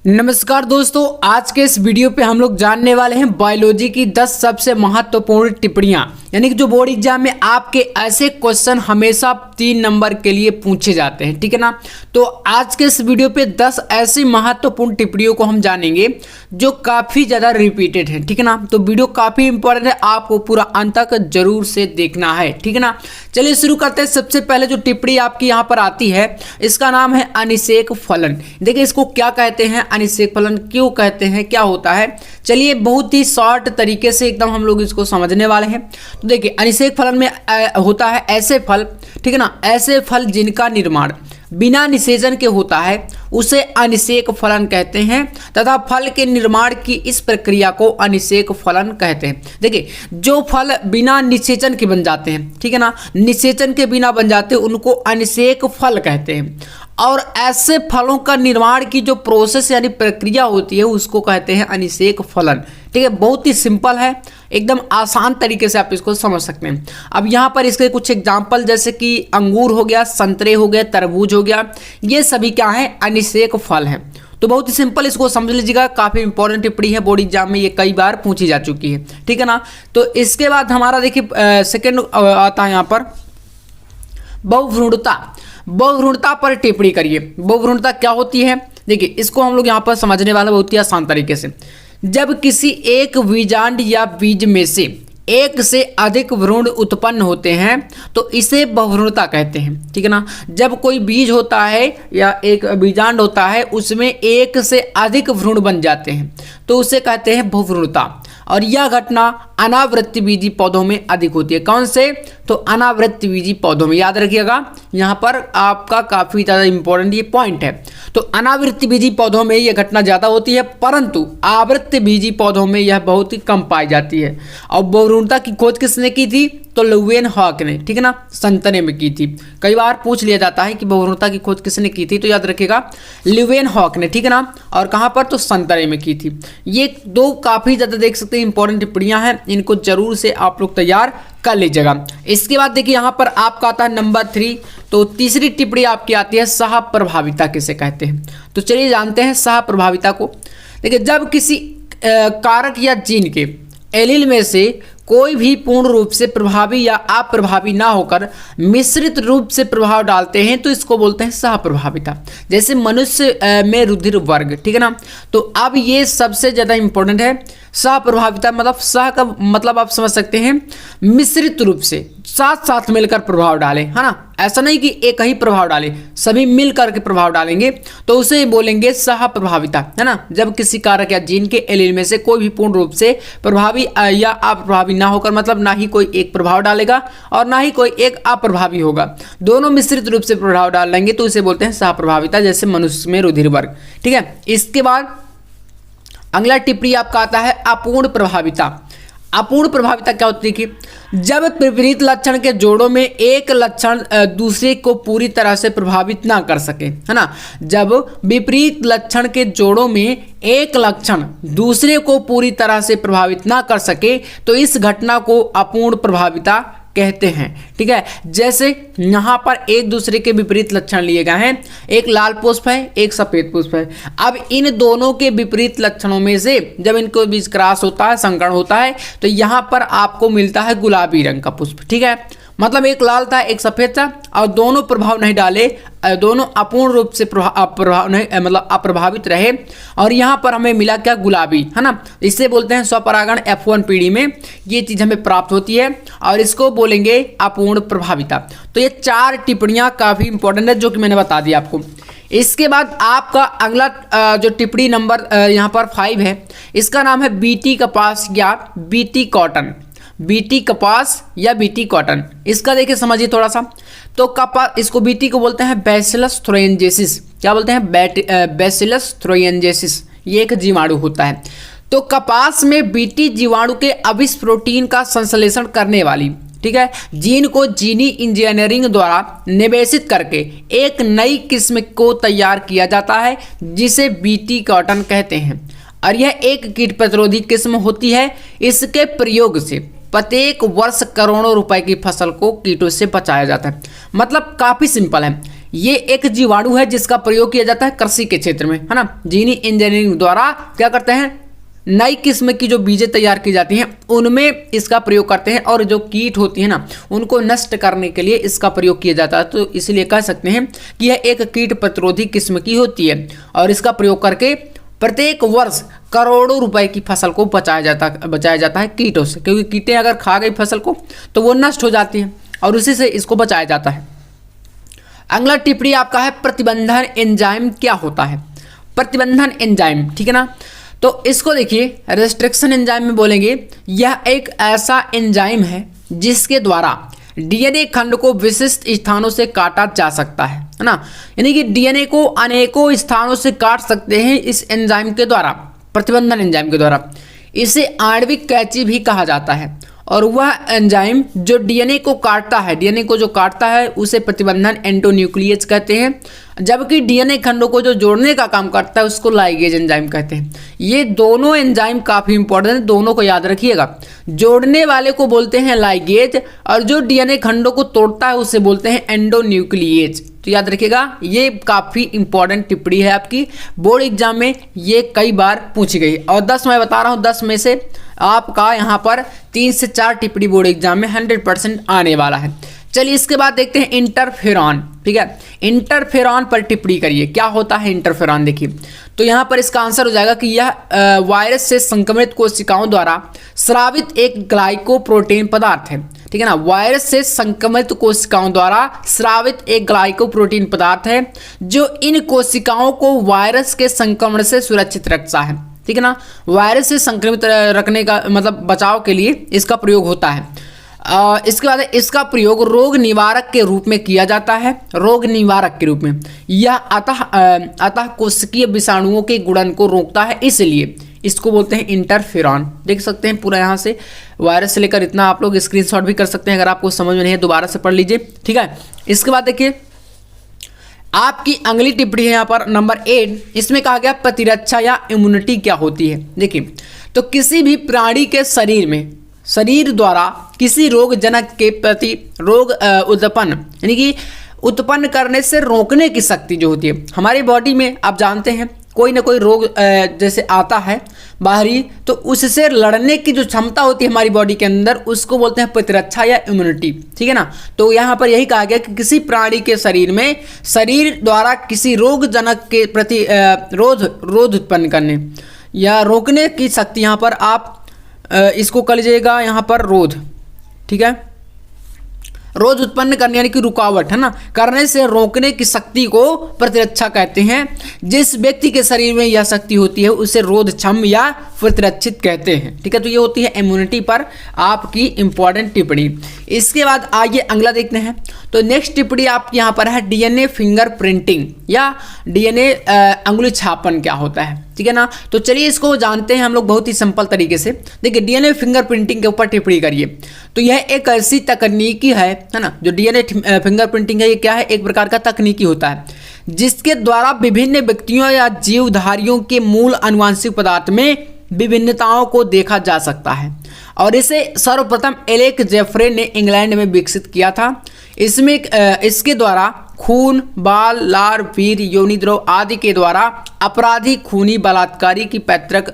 नमस्कार दोस्तों, आज के इस वीडियो पे हम लोग जानने वाले हैं बायोलॉजी की 10 सबसे महत्वपूर्ण टिप्पणियां। यानी कि जो बोर्ड एग्जाम में आपके ऐसे क्वेश्चन हमेशा 3 नंबर के लिए पूछे जाते हैं, ठीक है ना। तो आज के इस वीडियो पे 10 ऐसी महत्वपूर्ण टिप्पणियों को हम जानेंगे जो काफ़ी ज़्यादा रिपीटेड है, ठीक है ना। तो वीडियो काफ़ी इंपॉर्टेंट है, आपको पूरा अंत तक जरूर से देखना है, ठीक है ना। चलिए शुरू करते हैं। सबसे पहले जो टिप्पणी आपकी यहाँ पर आती है, इसका नाम है अनिषेक फलन। देखिए इसको क्या कहते हैं, अनिषेक फलन क्यों कहते हैं, क्या होता है, चलिए बहुत ही शॉर्ट तरीके से एकदम हम लोग इसको समझने वाले हैं। तो देखिए अनिषेक फलन में होता है ऐसे फल, ठीक है ना, ऐसे फल जिनका निर्माण बिना निषेचन के होता है उसे अनिषेक फलन कहते हैं तथा फल के निर्माण की इस प्रक्रिया को अनिषेक फलन कहते हैं। देखिए जो फल बिना निषेचन के बन जाते हैं, ठीक है ना, निषेचन के बिना बन जाते हैं उनको अनिषेक फल कहते हैं। और ऐसे फलों का निर्माण की जो प्रोसेस यानी प्रक्रिया होती है उसको कहते हैं अनिषेक फलन। ठीक है, बहुत ही सिंपल है, एकदम आसान तरीके से आप इसको समझ सकते हैं। अब यहाँ पर इसके कुछ एग्जाम्पल जैसे कि अंगूर हो गया, संतरे हो गए, तरबूज हो गया, ये सभी क्या है, अनिषेक फल हैं। तो बहुत ही सिंपल इसको समझ लीजिएगा, काफ़ी इंपॉर्टेंट टिप्पणी है, बोर्ड एग्जाम में ये कई बार पूछी जा चुकी है, ठीक है ना। तो इसके बाद हमारा देखिए सेकेंड आता है यहाँ पर बहुभ्रूणता। बहुभ्रूणता पर टिप्पणी करिए। बहुभ्रूणता क्या होती है, देखिए इसको हम लोग यहाँ पर समझने वाला बहुत ही आसान तरीके से। जब किसी एक बीजांड या बीज में से एक से अधिक भ्रूण उत्पन्न होते हैं तो इसे बहुभ्रूणता कहते हैं, ठीक है ना। जब कोई बीज होता है या एक बीजांड होता है उसमें एक से अधिक भ्रूण बन जाते हैं तो उसे कहते हैं बहुभ्रूणता। और यह घटना अनावृत्तिबीजी पौधों में अधिक होती है। कौन से, तो अनावृत्तिबीजी पौधों में, याद रखिएगा यहाँ पर आपका काफ़ी ज़्यादा इंपॉर्टेंट ये पॉइंट है। तो अनावृत्तिबीजी पौधों में यह घटना ज़्यादा होती है परंतु आवृत्तिबीजी पौधों में यह बहुत ही कम पाई जाती है। और बहुभ्रूणता की खोज किसने की थी, तो ल्यूवेनहॉक ने, ठीक है ना, संतरे में की थी। कई बार पूछ लिया जाता है कि बहुभ्रूणता की खोज किसने की थी, तो याद रखिएगा ल्यूवेनहॉक ने, ठीक है ना। और कहाँ पर, तो संतरे में की थी। ये दो काफ़ी ज़्यादा देख सकते हैं इंपॉर्टेंट टिप्पणियाँ हैं, इनको जरूर से आप लोग तैयार कर लीजिएगा। इसके बाद देखिए यहाँ पर आपका आता है नंबर 3। तो तीसरी टिप्पणी आपकी आती है सह प्रभाविता किसे कहते हैं। तो चलिए जानते हैं सह प्रभाविता को। देखिए जब किसी कारक या जीन के एलील में से कोई भी पूर्ण रूप से प्रभावी या अप्रभावी ना होकर मिश्रित रूप से प्रभाव डालते हैं तो इसको बोलते हैं सह प्रभाविता। जैसे मनुष्य में रुधिर वर्ग, ठीक है ना। तो अब ये सबसे ज़्यादा इंपॉर्टेंट है, सह प्रभाविता मतलब सह का मतलब आप समझ सकते हैं मिश्रित रूप से, साथ साथ मिलकर प्रभाव डालें, है ना। ऐसा नहीं कि एक ही प्रभाव डालें, सभी मिल करके प्रभाव डालेंगे तो उसे बोलेंगे सह प्रभाविता, है ना। जब किसी कारक या जीन के एलील में से कोई भी पूर्ण रूप से प्रभावी या अप्रभावी ना होकर, मतलब ना ही कोई एक प्रभाव डालेगा और ना ही कोई एक अप्रभावी होगा, दोनों मिश्रित रूप से प्रभाव डाल लेंगे तो उसे बोलते हैं सह प्रभाविता, जैसे मनुष्य में रुधिर वर्ग, ठीक है। इसके बाद अगला टिप्पणी आपका आता है अपूर्ण प्रभाविता। अपूर्ण प्रभाविता क्या होती है कि जब विपरीत लक्षण के जोड़ों में एक लक्षण दूसरे को पूरी तरह से प्रभावित ना कर सके, है ना। जब विपरीत लक्षण के जोड़ों में एक लक्षण दूसरे को पूरी तरह से प्रभावित ना कर सके तो इस घटना को अपूर्ण प्रभाविता कहते हैं, ठीक है। जैसे यहाँ पर एक दूसरे के विपरीत लक्षण लिए गए हैं, एक लाल पुष्प है, एक सफेद पुष्प है। अब इन दोनों के विपरीत लक्षणों में से जब इनको बीच क्रॉस होता है, संकरण होता है, तो यहाँ पर आपको मिलता है गुलाबी रंग का पुष्प, ठीक है। मतलब एक लाल था एक सफेद था और दोनों प्रभाव नहीं डाले, दोनों अपूर्ण रूप से प्रभाव नहीं मतलब अप्रभावित रहे और यहाँ पर हमें मिला क्या, गुलाबी, है ना। इसे बोलते हैं स्वपरागण F1 पीढ़ी में ये चीज़ हमें प्राप्त होती है और इसको बोलेंगे अपूर्ण प्रभाविता। तो ये 4 टिप्पणियाँ काफ़ी इंपॉर्टेंट है जो कि मैंने बता दी आपको। इसके बाद आपका अगला जो टिप्पणी नंबर यहाँ पर 5 है, इसका नाम है बीटी कपास या बीटी कॉटन। बीटी कपास या बीटी कॉटन, इसका देखिए समझिए थोड़ा सा। तो कपास, इसको बीटी को बोलते हैं बैसिलस थ्रोएंजेसिस। क्या बोलते हैं, बैसिलस थ्रोएंजेसिस, ये एक जीवाणु होता है। तो कपास में बीटी जीवाणु के अविश प्रोटीन का संश्लेषण करने वाली, ठीक है, जीन को जीनी इंजीनियरिंग द्वारा निवेशित करके एक नई किस्म को तैयार किया जाता है जिसे बीटी कॉटन कहते हैं। और यह एक कीट प्रतिरोधी किस्म होती है। इसके प्रयोग से प्रत्येक वर्ष करोड़ों रुपए की फसल को कीटों से बचाया जाता है। मतलब काफ़ी सिंपल है, ये एक जीवाणु है जिसका प्रयोग किया जाता है कृषि के क्षेत्र में, है ना। जीनी इंजीनियरिंग द्वारा क्या करते हैं, नई किस्म की जो बीजें तैयार की जाती हैं उनमें इसका प्रयोग करते हैं, और जो कीट होती है ना उनको नष्ट करने के लिए इसका प्रयोग किया जाता है। तो इसलिए कह सकते हैं कि यह एक कीट प्रतिरोधी किस्म की होती है, और इसका प्रयोग करके प्रत्येक वर्ष करोड़ों रुपए की फसल को बचाया जाता है कीटों से, क्योंकि कीटें अगर खा गई फसल को तो वो नष्ट हो जाती है, और उसी से इसको बचाया जाता है। अगला टिप्पणी आपका है प्रतिबंधन एंजाइम क्या होता है। प्रतिबंधन एंजाइम, ठीक है ना। तो इसको देखिए, रेस्ट्रिक्शन एंजाइम में बोलेंगे यह एक ऐसा एंजाइम है जिसके द्वारा डीएनए खंड को विशिष्ट स्थानों से काटा जा सकता है ना। यानी कि डीएनए को अनेकों स्थानों से काट सकते हैं इस एंजाइम के द्वारा, प्रतिबंधन एंजाइम के द्वारा। इसे आणविक कैंची भी कहा जाता है, और वह एंजाइम जो डीएनए को काटता है, डीएनए को जो काटता है उसे प्रतिबंधन एंडोन्यूक्लियस कहते हैं, जबकि डीएनए खंडों को जो जोड़ने का काम करता है उसको लाइगेज एंजाइम कहते हैं। ये दोनों एंजाइम काफ़ी इंपॉर्टेंट है, दोनों को याद रखिएगा। जोड़ने वाले को बोलते हैं लाइगेज, और जो डीएनए खंडों को तोड़ता है उसे बोलते हैं एंडोन्यूक्लियस। तो याद रखिएगा, ये काफ़ी इंपॉर्टेंट टिप्पणी है आपकी, बोर्ड एग्जाम में ये कई बार पूछी गई। और 10 मैं बता रहा हूँ, 10 में से आपका यहाँ पर 3 से 4 टिप्पणी बोर्ड एग्जाम में 100% आने वाला है। चलिए इसके बाद देखते हैं इंटरफेरॉन, ठीक है। इंटरफेरॉन पर टिप्पणी करिए, क्या होता है इंटरफेरॉन। देखिए तो यहाँ पर इसका आंसर हो जाएगा कि यह वायरस से संक्रमित कोशिकाओं द्वारा स्रावित एक ग्लाइकोप्रोटीन पदार्थ है, ठीक है ना। वायरस से संक्रमित कोशिकाओं द्वारा स्रावित एक ग्लाइकोप्रोटीन पदार्थ है जो इन कोशिकाओं को वायरस के संक्रमण से सुरक्षित रखता है, ठीक है ना। वायरस से संक्रमित रखने का मतलब बचाव के लिए इसका प्रयोग होता है। इसके बाद इसका प्रयोग रोग निवारक के रूप में किया जाता है, रोग निवारक के रूप में। यह अतः कोशिकीय विषाणुओं के गुणन को रोकता है, इसलिए इसको बोलते हैं इंटरफेरॉन। देख सकते हैं पूरा यहाँ से वायरस से लेकर इतना आप लोग स्क्रीनशॉट भी कर सकते हैं, अगर आपको समझ में नहीं है दोबारा से पढ़ लीजिए, ठीक है। इसके बाद देखिए आपकी अगली टिप्पणी है यहाँ पर नंबर 8, इसमें कहा गया प्रतिरक्षा या इम्यूनिटी क्या होती है। देखिए तो किसी भी प्राणी के शरीर द्वारा किसी रोगजनक के प्रति रोग उत्पन्न यानी कि उत्पन्न करने से रोकने की शक्ति जो होती है हमारी बॉडी में, आप जानते हैं कोई ना कोई रोग जैसे आता है बाहरी, तो उससे लड़ने की जो क्षमता होती है हमारी बॉडी के अंदर उसको बोलते हैं प्रतिरक्षा या इम्यूनिटी, ठीक है ना। तो यहाँ पर यही कहा गया कि किसी प्राणी के शरीर द्वारा किसी रोगजनक के प्रति रोध उत्पन्न करने या रोकने की शक्ति, यहाँ पर आप इसको कर लीजिएगा यहाँ पर रोध, ठीक है। रोध उत्पन्न करने यानी कि रुकावट, है ना, करने से रोकने की शक्ति को प्रतिरक्षा कहते हैं। जिस व्यक्ति के शरीर में यह शक्ति होती है उसे रोधक्षम या प्रतिरक्षित कहते हैं, ठीक है। तो ये होती है इम्यूनिटी पर आपकी इंपॉर्टेंट टिप्पणी। इसके बाद आइए अगला देखते हैं। तो नेक्स्ट टिप्पणी आपकी यहाँ पर है डीएनए फिंगरप्रिंटिंग या डीएनए अंगुली छापन क्या होता है, ठीक है ना। तो चलिए इसको जानते हैं हम लोग बहुत ही सिंपल तरीके से। देखिए डीएनए फिंगरप्रिंटिंग के ऊपर टिप्पणी करिए। तो यह एक ऐसी तकनीकी है ना, जो डीएनए फिंगरप्रिंटिंग है, ये क्या है, एक प्रकार का तकनीकी होता है जिसके द्वारा विभिन्न व्यक्तियों या जीवधारियों के मूल आनुवंशिक पदार्थ में विभिन्नताओं को देखा जा सकता है, और इसे सर्वप्रथम एलेक जेफरे ने इंग्लैंड में विकसित किया था। इसके द्वारा खून, बाल, लार, वीर, योनिद्रव आदि के द्वारा अपराधी, खूनी, बलात्कारी की पैतृक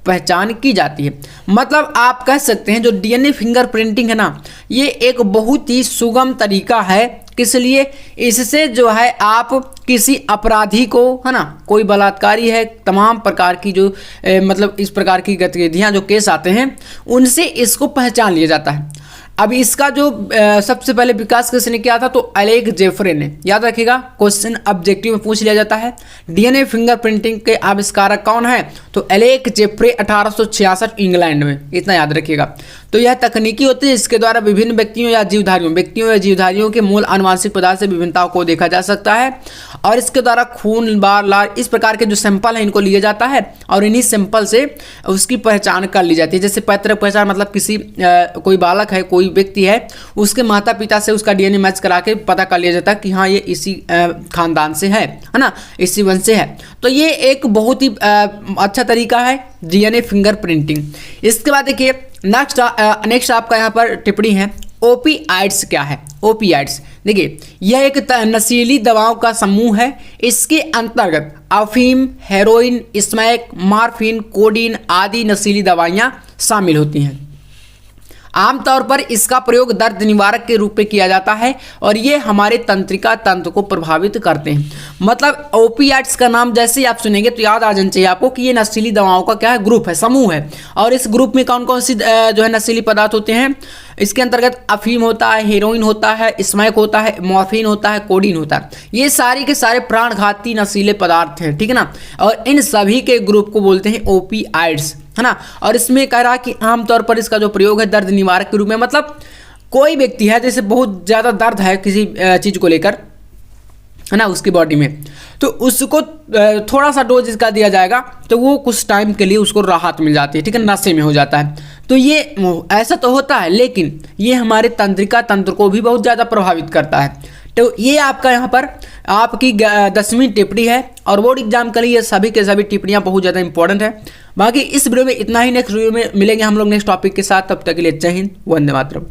पहचान की जाती है। मतलब आप कह सकते हैं जो डीएनए फिंगरप्रिंटिंग है ना, ये एक बहुत ही सुगम तरीका है। किस लिए? इससे जो है आप किसी अपराधी को, है ना, कोई बलात्कारी है, तमाम प्रकार की जो मतलब इस प्रकार की गतिविधियां जो केस आते हैं उनसे इसको पहचान लिया जाता है। अब इसका जो सबसे पहले विकास किसने किया था, तो एलेक जेफरे ने। याद रखिएगा, क्वेश्चन ऑब्जेक्टिव में पूछ लिया जाता है डीएनए फिंगरप्रिंटिंग के आविष्कारक कौन है, तो एलेक जेफरे 1866 इंग्लैंड में, इतना याद रखिएगा। तो यह तकनीकी होती है इसके द्वारा विभिन्न व्यक्तियों या जीवधारियों के मूल आनुवंशिक पदार्थ से विभिन्नताओं को देखा जा सकता है, और इसके द्वारा खून, बाल, लार इस प्रकार के जो सैंपल है इनको लिया जाता है, और इन्हीं सैंपल से उसकी पहचान कर ली जाती है। जैसे पैतृक पहचान, मतलब किसी कोई बालक है, कोई व्यक्ति है, उसके माता पिता से उसका डीएनए मैच करा के पता कर लिया जाता है कि हाँ ये इसी खानदान से है ना, इसी वंश से है। तो ये एक बहुत ही अच्छा तरीका है डीएनए फिंगरप्रिंटिंग। इसके बाद देखिए नेक्स्ट आपका यहाँ पर टिप्पणी है ओपियाइड्स क्या है। ओपियाइड्स देखिए यह एक नशीली दवाओं का समूह है। इसके अंतर्गत अफीम, हेरोइन, स्मैक, मॉर्फिन, कोडीन आदि नशीली दवाइयाँ शामिल होती हैं। आमतौर पर इसका प्रयोग दर्द निवारक के रूप में किया जाता है और ये हमारे तंत्रिका तंत्र को प्रभावित करते हैं। मतलब ओपियाट्स का नाम जैसे ही आप सुनेंगे तो याद आ जाना चाहिए आपको कि ये नशीली दवाओं का क्या है, ग्रुप है, समूह है। और इस ग्रुप में कौन कौन सी जो है नशीली पदार्थ होते हैं, इसके अंतर्गत अफीम होता है, हेरोइन होता है, स्मैक होता है, मॉर्फिन होता है, कोडीन होता है। ये सारे के सारे प्राणघाती नशीले पदार्थ हैं, ठीक है ना। और इन सभी के ग्रुप को बोलते हैं ओपियाइड्स, है ना। और इसमें कह रहा कि आमतौर पर इसका जो प्रयोग है दर्द निवारक के रूप में, मतलब कोई व्यक्ति है जैसे बहुत ज़्यादा दर्द है किसी चीज़ को लेकर, है ना, उसकी बॉडी में, तो उसको थोड़ा सा डोज इसका दिया जाएगा तो वो कुछ टाइम के लिए उसको राहत मिल जाती है, ठीक है, नशे में हो जाता है। तो ये ऐसा तो होता है, लेकिन ये हमारे तंत्रिका तंत्र को भी बहुत ज़्यादा प्रभावित करता है। तो ये आपका यहाँ पर आपकी 10वीं टिप्पणी है और बोर्ड एग्जाम के लिए ये सभी के सभी टिप्पणियाँ बहुत ज़्यादा इंपॉर्टेंट है। बाकी इस वीडियो में इतना ही, नेक्स्ट वीडियो में मिलेंगे हम लोग नेक्स्ट टॉपिक के साथ। तब तक के लिए जय हिंद, वंदे मातरम।